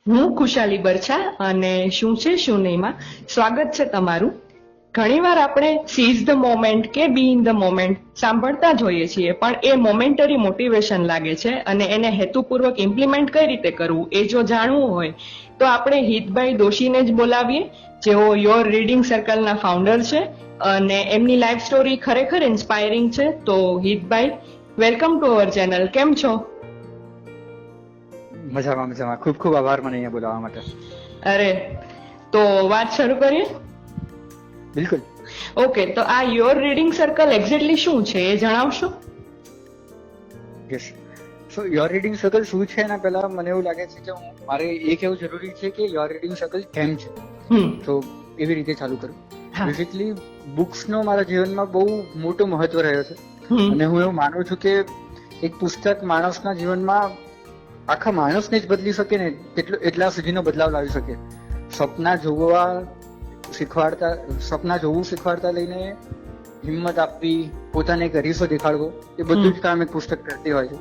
હું ખુશાલી બરછા અને શું છે શું નહીંમાં સ્વાગત છે તમારું. ઘણીવાર આપણે સીઝ ધ મોમેન્ટ કે બી ઇન ધ મોમેન્ટ સાંભળતા જ હોઈએ છીએ, પણ એ મોમેન્ટરી મોટિવેશન લાગે છે અને એને હેતુપૂર્વક ઇમ્પ્લિમેન્ટ કઈ રીતે કરવું એ જો જાણવું હોય તો આપણે હિતભાઈ દોશીને જ બોલાવીએ, જેઓ યોર રીડિંગ સર્કલના ફાઉન્ડર છે અને એમની લાઈફ સ્ટોરી ખરેખર ઇન્સ્પાયરિંગ છે. તો હિતભાઈ, વેલકમ ટુ અવર ચેનલ. કેમ છો? મજામાં મજામાં. ખૂબ ખૂબ આભાર મને અહીંયા બોલાવવા માટે. અરે, તો વાત શરૂ કરીએ. બિલકુલ. ઓકે, તો આ યોર રીડિંગ સર્કલ એક્ઝેક્ટલી શું છે એ જણાવશો? Yes. So your reading circle શું છે એના પહેલા મને એવું લાગે છે કે મારે એ કહેવું જરૂરી છે કે યોર રીડિંગ સર્કલ કેમ છે. તો એવી રીતે ચાલુ કરું. બેઝિકલી બુક્સનો મારા જીવનમાં બહુ મોટું મહત્વ રહ્યો છે અને હું એવું માનું છું કે એક પુસ્તક માણસના જીવનમાં આખા માણસને જ બદલી શકે ને એટલા સુધીનો બદલાવ લાવી શકે. સપના જોવું શીખવાડતા લઈને હિંમત આપવી, પોતાને એક અરીસો દેખાડવો, એ બધું જ કામ એક પુસ્તક કરતી હોય છે.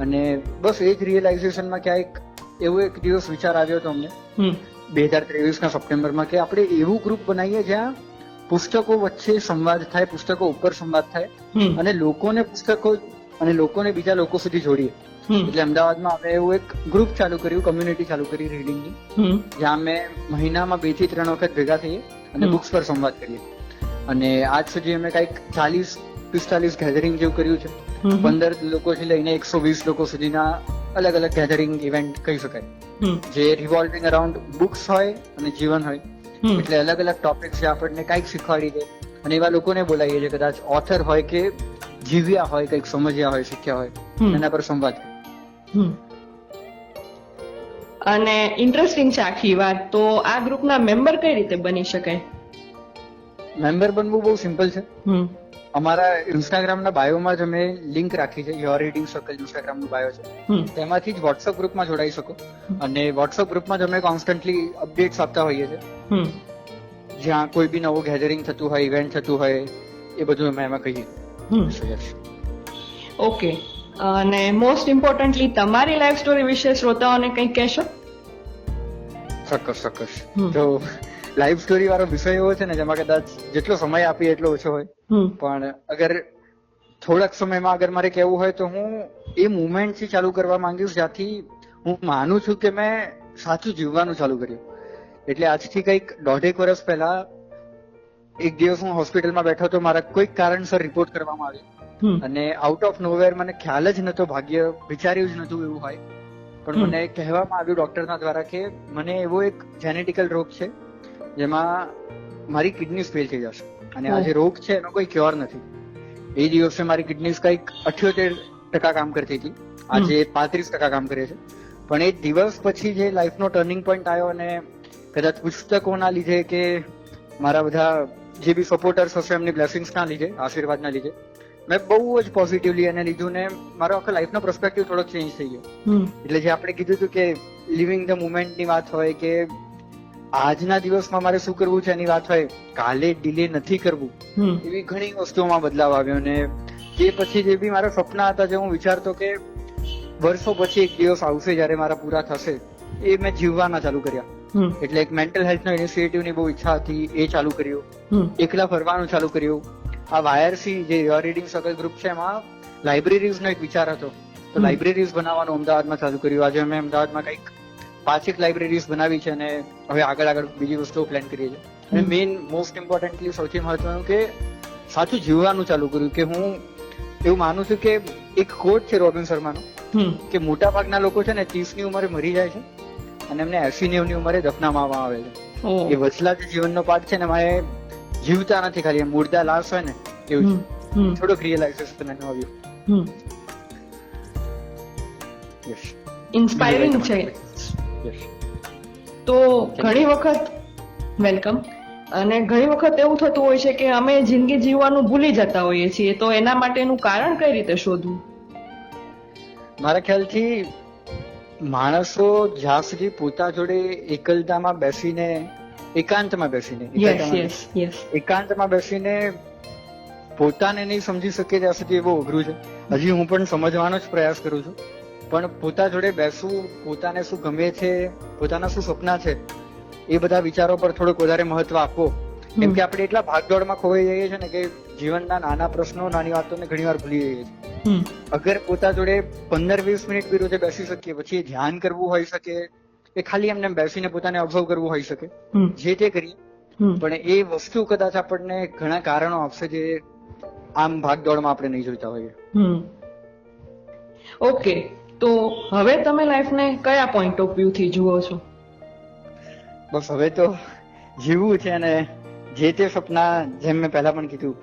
અને બસ એ જ રિયલાઇઝેશનમાં ક્યાંક એવો એક દિવસ વિચાર આવ્યો હતો અમને 2023ના સપ્ટેમ્બરમાં કે આપણે એવું ગ્રુપ બનાવીએ જ્યાં પુસ્તકો વચ્ચે સંવાદ થાય, પુસ્તકો ઉપર સંવાદ થાય અને લોકોને પુસ્તકો અને લોકોને બીજા લોકો સુધી જોડીએ. એટલે અમદાવાદમાં અમે એવું એક ગ્રુપ ચાલુ કર્યું, કમ્યુનિટી ચાલુ કરી રીડિંગની, જ્યાં અમે મહિનામાં 2 થી 3 વખત ભેગા થઈએ અને બુક્સ પર સંવાદ કરીએ. અને આજ સુધી અમે કંઈક 40-45 ગેધરિંગ જેવું કર્યું છે. 15 લોકોથી લઈને 120 લોકો સુધીના અલગ અલગ ગેધરિંગ ઇવેન્ટ કહી શકાય, જે રિવોલ્વિંગ અરાઉન્ડ બુક્સ હોય અને જીવન હોય. એટલે અલગ અલગ ટોપિક્સ જે આપણને કંઈક શીખવાડી દે અને એવા લોકોને બોલાવીએ છીએ, કદાચ ઓથર હોય કે જીવ્યા હોય, કંઈક સમજ્યા હોય, શીખ્યા હોય, એના પર સંવાદ. અને ઇન્ટરેસ્ટિંગ છે આખી વાત. તો આ ગ્રુપના મેમ્બર કઈ રીતે બની શકાય? મેમ્બર બનવું બહુ સિમ્પલ છે. અમારા ઇન્સ્ટાગ્રામના બાયોમાં જ અમે લિંક રાખી છે, યોર રીડિંગ સર્કલ ઇન્સ્ટાગ્રામનું બાયો છે. તેમાંથી જ વોટ્સઅપ ગ્રુપમાં જોડાઈ શકો. અને વોટ્સઅપ ગ્રુપમાં જ અમે કોન્સ્ટન્ટલી અપડેટ્સ આપતા હોઈએ છીએ, જ્યાં કોઈ બી નવું ગેધરિંગ થતું હોય, ઇવેન્ટ થતું હોય, એ બધું અમે એમાં કહીએ. ઓકે. અને મોસ્ટ ઇમ્પોર્ટન્ટલી તમારી લાઈફ સ્ટોરી વિશે શ્રોતાઓને કંઈક કહેશો? ચોક્કસ. તો લાઈફ સ્ટોરી વાળો વિષય એવો છે ને જેમાં કદાચ જેટલો સમય આપીએ એટલો ઓછો હોય. પણ અગર થોડાક સમયમાં અગર મારે કહેવું હોય તો હું એ મુમેન્ટથી ચાલુ કરવા માંગીશ જ્યાંથી હું માનું છું કે મેં સાચું જીવવાનું ચાલુ કર્યું. એટલે આજથી કંઈક 1.5 વર્ષ પહેલા એક દિવસ હું હોસ્પિટલમાં બેઠો તો મારા કોઈક કારણસર રિપોર્ટ કરવામાં આવ્યો અને આઉટ ઓફ નોવેર મને ખ્યાલ જ નતો, ભાગ્ય વિચાર્યું જ નતું એવું હોય, પણ મને કહેવામાં આવ્યું ડોક્ટરના દ્વારા કે મને એવો એક જેનેટિકલ રોગ છે જેમાં મારી કિડનીઝ ફેલ થઈ જશે અને આ જે રોગ છે એનો કોઈ ક્યોર નથી. એ દિવસે મારી કિડનીઝ કંઈક 78% કામ કરતી હતી, આજે 35% કામ કરે છે. પણ એ દિવસ પછી જે લાઈફનો ટર્નિંગ પોઈન્ટ આવ્યો અને કદાચ પુસ્તકોના લીધે કે મારા બધા જે બી સપોર્ટર્સ હશે એમની બ્લેસિંગ્સના લીધે, આશીર્વાદના લીધે મેં બહુ જ પોઝિટિવલી એને લીધું ને મારો આખો લાઈફનો પર્સપેક્ટિવ થોડોક ચેન્જ થઈ ગયો. એટલે જે આપણે કીધું હતું કે લિવિંગ ધ મુમેન્ટની વાત હોય કે આજના દિવસમાં મારે શું કરવું છે એની વાત હોય, કાલે ડિલે નથી કરવું, એવી ઘણી વસ્તુઓમાં બદલાવ આવ્યો. અને એ પછી જે બી મારા સપના હતા, જે હું વિચારતો કે વર્ષો પછી એક દિવસ આવશે જ્યારે મારા પૂરા થશે, એ મેં જીવવાના ચાલુ કર્યા. એટલે એક મેન્ટલ હેલ્થનો ઇનિશિયેટિવની બહુ ઈચ્છા હતી, એ ચાલુ કર્યું. એકલા ફરવાનું ચાલુ કર્યું. આ વાયરસી જે યોર રીડિંગ સર્કલ ગ્રુપ છે એમાં લાઇબ્રેરીઝનો એક વિચાર હતો, તો લાઇબ્રેરીઝ બનાવવાનું અમદાવાદમાં ચાલુ કર્યું. આજે અમે અમદાવાદમાં કંઈક 5 લાઇબ્રેરીઝ બનાવી છે અને હવે આગળ બીજી વસ્તુઓ પ્લાન કરીએ છીએ. અને મેઇન મોસ્ટ ઇમ્પોર્ટન્ટલી સૌથી મહત્વનું કે સાચું જીવવાનું ચાલુ કર્યું. કે હું એવું માનું છું કે એક કોટ છે રોબિન શર્માનો કે મોટા ભાગના લોકો છે ને 30ની ઉંમરે મરી જાય છે અને એમને 80-90ની ઉંમરે દફનાવવામાં આવે છે. એ વચલા જે જીવનનો પાર્ટ છે ને એમાં જીવતા નથી, ખાલી મુર્દા લાશ હોય ને એવું છે. થોડુંક રિયલાઇઝેશન એનું આવ્યું. ઇન્સ્પાયરિંગ છે. તો ઘણી વખત વેલકમ. અને ઘણી વખત એવું થતું હોય છે કે અમે જિંદગી જીવવાનું ભૂલી જતા હોઈએ છીએ, તો એના માટેનું કારણ કઈ રીતે શોધવું? મારા ખ્યાલથી માણસો જ્યાં સુધી પોતા જોડે એકાંતમાં બેસીને પોતાને નહીં સમજી શકે ત્યાં સુધી બહુ અઘરું છે. હજી હું પણ સમજવાનો જ પ્રયાસ કરું છું. પણ પોતા જોડે બેસવું, પોતાને શું ગમે છે, પોતાના શું સપના છે, એ બધા વિચારો પર થોડુંક વધારે મહત્વ આપવો. કેમ કે આપણે એટલા ભાગદોડમાં ખોવાઈ જઈએ છીએ ને કે જીવનના નાના પ્રશ્નો, નાની વાતોને ઘણીવાર ભૂલી જઈએ છીએ. અગર પોતા જોડે 15-20 મિનિટ બી રોજે બેસી શકીએ, પછી એ ધ્યાન કરવું હોઈ શકે, એ ખાલી એમને બેસીને પોતાને ઓબ્ઝર્વ કરવું હોઈ શકે, જે તે કરીએ. પણ એ વસ્તુ કદાચ આપણને ઘણા કારણો આપશે જે આમ ભાગદોડમાં આપણે નહીં જોઈતા હોઈએ. ઓકે, તો હવે તમે લાઈફને કયા પોઈન્ટ ઓફ વ્યૂ થી જુઓ છો? બસ હવે તો જીવવું છે, અને જે તે સપના, જેમ મેં પહેલા પણ કીધું,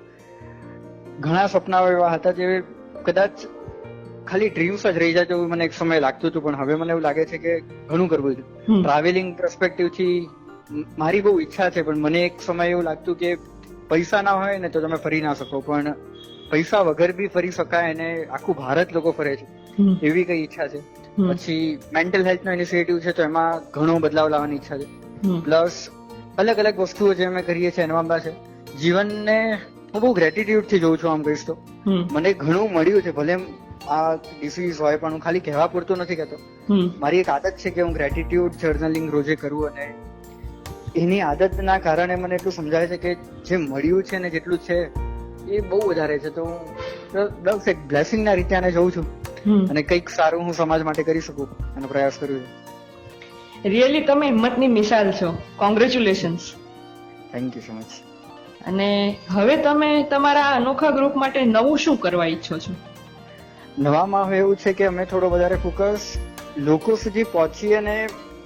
ઘણા સપનાઓ એવા હતા જે કદાચ ખાલી ડ્રીમ્સ જ રહી જાય એવું મને એક સમય લાગતું હતું, પણ હવે મને એવું લાગે છે કે ઘણું કરવું છે. ટ્રાવેલિંગ પર્સપેક્ટિવ થી મારી બહુ ઈચ્છા છે, પણ મને એક સમય એવું લાગતું કે પૈસા ના હોય ને તો તમે ફરી ના શકો, પણ પૈસા વગર બી ફરી શકાય અને આખું ભારત લોકો ફરે છે, એવી કઈ ઈચ્છા છે. પછી મેન્ટલ હેલ્થ નો ઇનિશિયેટિવ છે, તો એમાં ઘણો બદલાવ લાવવાની ઈચ્છા છે. પ્લસ અલગ અલગ વસ્તુઓ જે અમે કરીએ છીએ એમાં છે જીવનને હું બહુ ગ્રેટિટ્યુડ થી જોઉં છું. આમ કહીશ તો મને ઘણું મળ્યું છે, ભલે આ ડિસીઝ હોય, પણ હું ખાલી કહેવા પૂરતું નથી કહેતો. મારી એક આદત છે કે હું ગ્રેટિટ્યુડ જર્નલિંગ રોજે કરું, અને એની આદતના કારણે મને એટલું સમજાય છે કે જે મળ્યું છે ને જેટલું છે એ બહુ વધારે છે. તો હું બસ એક બ્લેસિંગ ના રીતે આને જોઉં છું, અને કંઈક સારું હું સમાજ માટે કરી શકું એનો પ્રયાસ કર્યો છે. રિયલી તમે હિંમતની મિસાલ છો. Congratulations. Thank you so much. અને હવે તમે તમારા અનોખા ગ્રુપ માટે નવું શું કરવા ઈચ્છો છો? નવામાં હવે એવું છે કે અમે થોડો વધારે ફોકસ લોકો સુધી પહોંચીએ, અને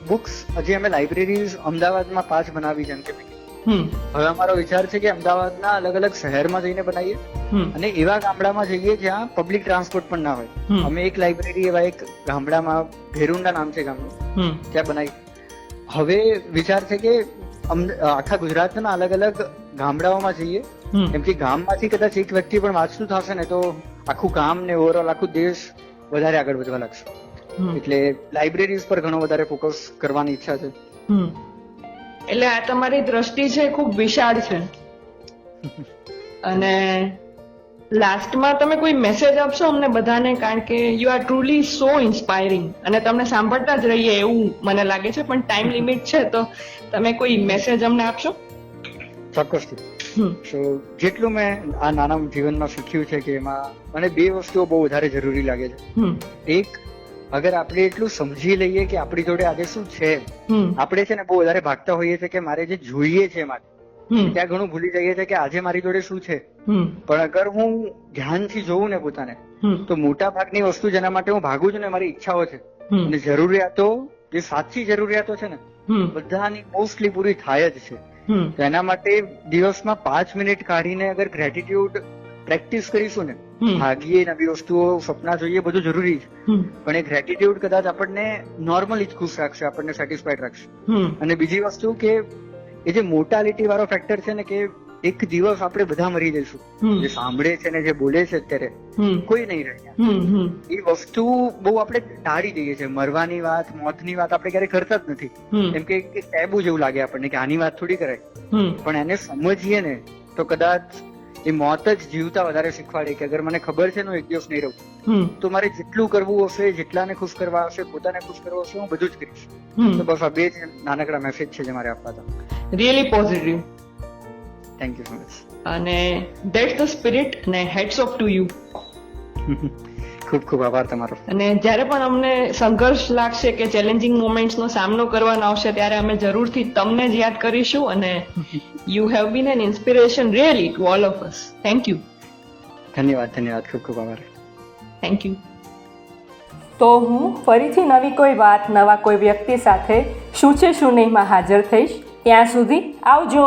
બુક્સ હજી અમે લાઇબ્રેરીઝ અમદાવાદમાં 5 બનાવી. જેમ કે હવે અમારો વિચાર છે કે અમદાવાદના અલગ અલગ શહેરમાં જઈને બનાવીએ, અને એવા ગામડામાં જઈએ જ્યાં પબ્લિક ટ્રાન્સપોર્ટ પણ ના હોય. અમે એક લાઇબ્રેરી એવા એક ગામડામાં, ભેરુંડા નામ છે ગામનું, ત્યાં બનાવી. હવે વિચાર છે કે આખા ગુજરાતના અલગ અલગ ગામડાઓમાં જઈએ, કેમ કે ગામમાંથી કદાચ એક વ્યક્તિ પણ વાંચતું થશે ને તો આખું ગામ ને ઓવરઓલ આખું દેશ વધારે આગળ વધવા લાગશે. એટલે લાઇબ્રેરીઝ પર ઘણો વધારે ફોકસ કરવાની ઈચ્છા છે. એટલે આ તમારી દ્રષ્ટિ છે ખૂબ વિશાળ છે. અને લાસ્ટમાં તમે કોઈ મેસેજ આપશો અમને બધાને, કારણ કે you are truly so inspiring, અને તમને સાંભળતા જ રહીએ એવું મને લાગે છે, પણ ટાઈમ લિમિટ છે, તો તમે કોઈ મેસેજ અમને આપશો? ચોક્કસથી. જેટલું મેં આ નાના જીવનમાં શીખ્યું છે કે એમાં મને 2 વસ્તુઓ બહુ વધારે જરૂરી લાગે છે. એક, અગર આપણે એટલું સમજી લઈએ કે આપણી જોડે આજે શું છે. આપણે છે ને બહુ વધારે ભાગતા હોઈએ છીએ કે મારે જે જોઈએ છે માટે, ત્યાં ઘણું ભૂલી જઈએ છીએ કે આજે મારી જોડે શું છે. પણ અગર હું ધ્યાનથી જોઉં ને પોતાને, તો મોટા ભાગની વસ્તુ જેના માટે હું ભાગું છું ને મારી ઈચ્છાઓ છે અને જરૂરિયાતો, જે સાચી જરૂરિયાતો છે ને, બધાની મોસ્ટલી પૂરી થાય જ છે. તો એના માટે દિવસમાં 5 મિનિટ કાઢીને અગર ગ્રેટિટ્યુડ પ્રેક્ટિસ કરીશું ને, ભાગીએ, નવી વસ્તુઓ, સપના જોઈએ, બધું જરૂરી છે, પણ એ ગ્રેટિટ્યુડ કદાચ આપણને નોર્મલી જ ખુશ રાખશે, આપણને સેટિસ્ફાઈડ રાખશે. અને બીજી વસ્તુ કે એ જે મોર્ટાલિટી વાળો ફેક્ટર છે ને, કે એક દિવસ આપણે બધા મરી જઈશું, જે સાંભળે છે ને જે બોલે છે અત્યારે કોઈ નહીં રહે, એ વસ્તુ બહુ આપણે ટાળી દઈએ છીએ. મરવાની વાત, મોતની વાત આપણે ક્યારેય કરતા જ નથી, કેમ કે ટેબુ જેવું લાગે આપણને કે આની વાત થોડી કરાય. પણ એને સમજીએ ને તો કદાચ એ મોત જ જીવતા વધારે શીખવાડે કે અગર મને ખબર છે ને એક દિવસ નહીં રહું, તો મારે જેટલું કરવું હશે, જેટલાને ખુશ કરવા હશે, પોતાને ખુશ કરવો હશે, હું બધું જ કરીશ. તો બસ આ 2 નાનકડા મેસેજ છે જે મારે આપવા હતા. Really positive. Thank you so much. અને ધેટ્સ ધ સ્પિરિટ, અને હેડ્સ ઓફ ટુ યુ. ખૂબ ખૂબ આભાર તમારો. અને જ્યારે પણ અમને સંઘર્ષ લાગશે કે ચેલેન્જિંગ મોમેન્ટ્સનો સામનો કરવાનો આવશે, ત્યારે અમે જરૂરથી તમને જ યાદ કરીશું. અને you have been an inspiration really to all of us. Thank you. ધન્યવાદ, ધન્યવાદ, ખૂબ ખૂબ આભાર. Thank you. તો હું ફરીથી નવી કોઈ વાત, નવા કોઈ વ્યક્તિ સાથે શું છે શું નહીંમાં હાજર થઈશ. ત્યાં સુધી આવજો.